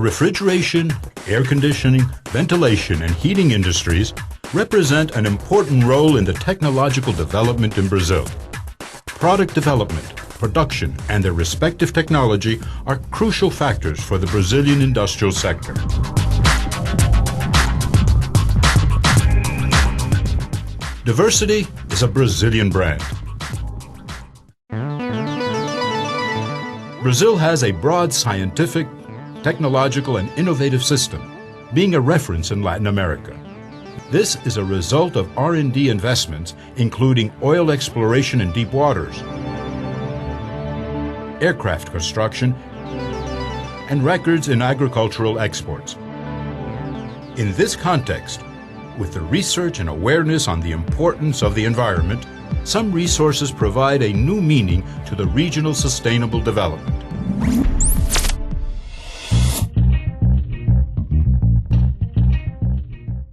refrigeration, air conditioning, ventilation, and heating industries represent an important role in the technological development in Brazil. Product development, production, and their respective technology are crucial factors for the Brazilian industrial sector. Diversity is a Brazilian brand. Brazil has a broad scientific, technological, and innovative system, being a reference in Latin America. This is a result of R&D investments, including oil exploration in deep waters, aircraft construction, and records in agricultural exports. In this context, with the research and awareness on the importance of the environment, some resources provide a new meaning to the regional sustainable development.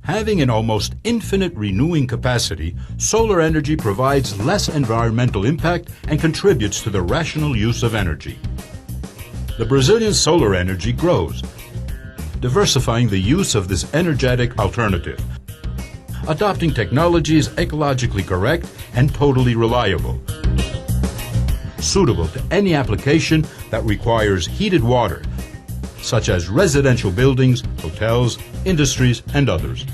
Having an almost infinite renewing capacity, solar energy provides less environmental impact and contributes to the rational use of energy. The Brazilian solar energy grows, diversifying the use of this energetic alternative, adopting technologies ecologically correct and totally reliable, suitable to any application that requires heated water, such as residential buildings, hotels, industries, and others.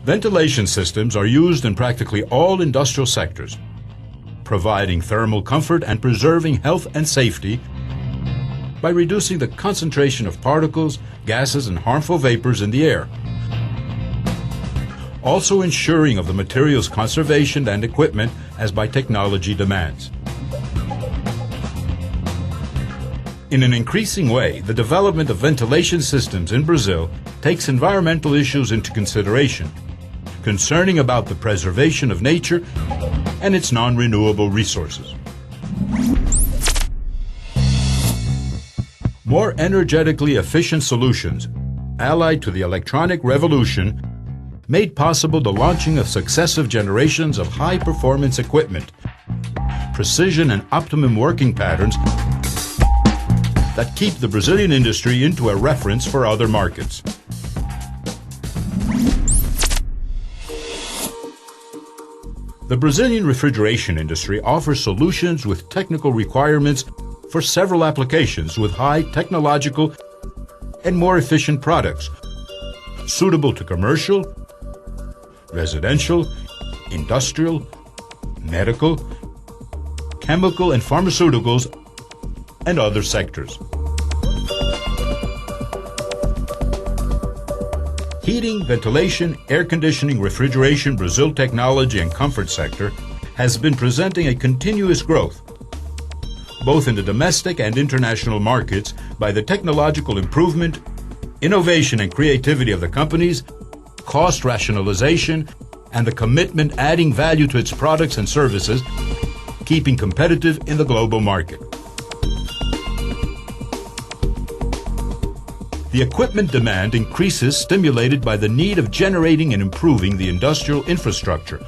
Ventilation systems are used in practically all industrial sectors, providing thermal comfort and preserving health and safety by reducing the concentration of particles, gases, and harmful vapors in the air. Also ensuring of the material's conservation and equipment as by technology demands. In an increasing way, the development of ventilation systems in Brazil takes environmental issues into consideration, concerning about the preservation of nature and its non-renewable resources. More energetically efficient solutions, allied to the electronic revolution, made possible the launching of successive generations of high-performance equipment, precision and optimum working patterns that keep the Brazilian industry into a reference for other markets. The Brazilian refrigeration industry offers solutions with technical requirements for several applications with high technological and more efficient products, suitable to commercial, residential, industrial, medical, chemical and pharmaceuticals, and other sectors. Heating, ventilation, air conditioning, refrigeration, Brazil technology and comfort sector has been presenting a continuous growth, both in the domestic and international markets, by the technological improvement, innovation and creativity of the companies, cost rationalization, and the commitment adding value to its products and services, keeping competitive in the global market. The equipment demand increases, stimulated by the need of generating and improving the industrial infrastructure,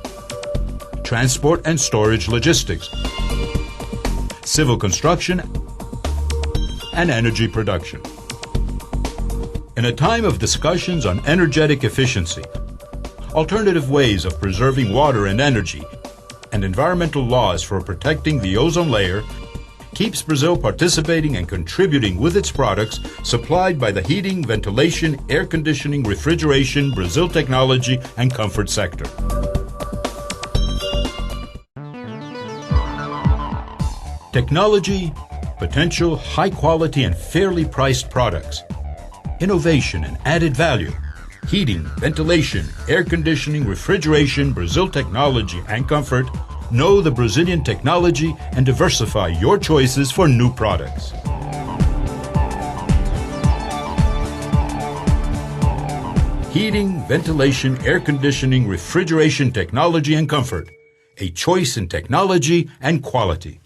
transport and storage logistics, civil construction, and energy production. In a time of discussions on energetic efficiency, alternative ways of preserving water and energy, and environmental laws for protecting the ozone layer, keeps Brazil participating and contributing with its products supplied by the heating, ventilation, air conditioning, refrigeration, Brazil technology, and comfort sector. Technology, potential, high quality and fairly priced products, innovation and added value, heating, ventilation, air conditioning, refrigeration, Brazil technology, and comfort. Know the Brazilian technology and diversify your choices for new products. Heating, ventilation, air conditioning, refrigeration technology and comfort. A choice in technology and quality.